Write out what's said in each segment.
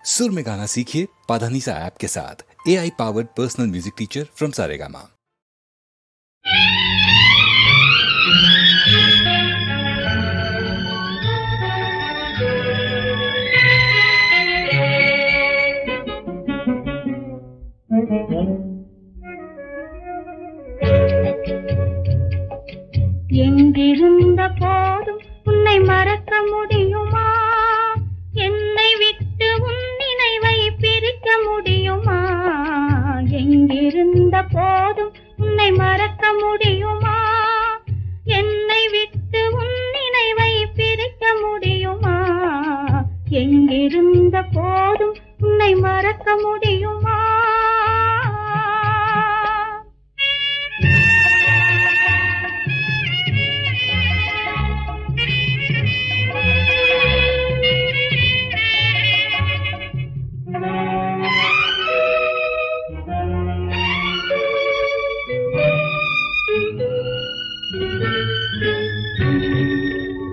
सुर में गाना सीखिए पाधानीसा ऐप के साथ। AI powered personal music teacher from Saregama. எங்கிருந்த போதும் உன்னை மறக்க முடியுமா? என்னை விட்டு உன் நினைவை பிரிக்க முடியுமா? எங்கிருந்த போதும் உன்னை மறக்க முடியுமா? என்னை விட்டு உன் நினைவை பிரிக்க முடியுமா? எங்கிருந்த போதும் உன்னை மறக்க முடியுமா?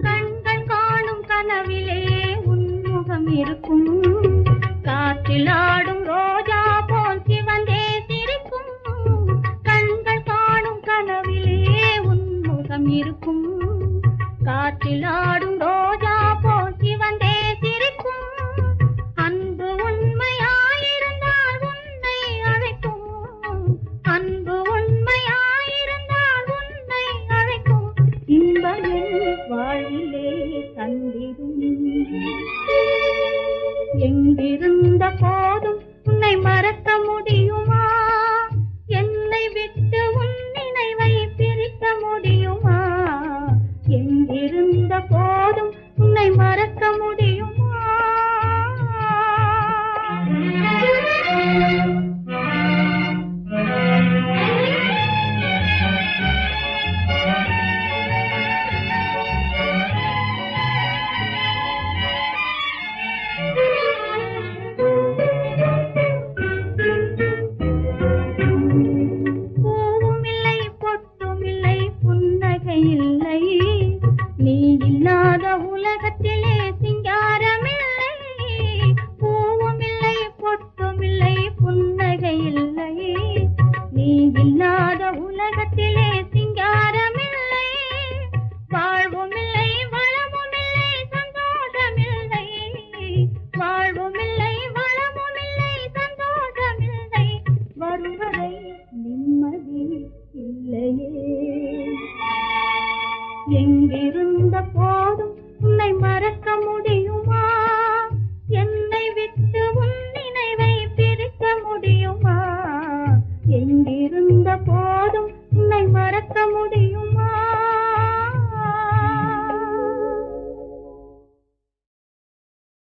கண்கள் காணும் கனவிலே உன்முகம் இருக்கும், காற்றில் ஆடும் ரோஜா போல் சிவந்தே சிரிக்கும். கண்கள் காணும் கனவிலே உன்முகம் இருக்கும், காற்றில் ஆடும் ரோஜா போல் சிவந்தே சிரிக்கும். அன்பு உண்மையாயிருந்தால் உன்னை அழைக்கும், அன்பு உண்மையாயிருந்தால் உன்னை அழைக்கும். இன்பம் என் வாழ்விலே தந்திடும். எங்கிருந்த போதும் உன்னை மறக்க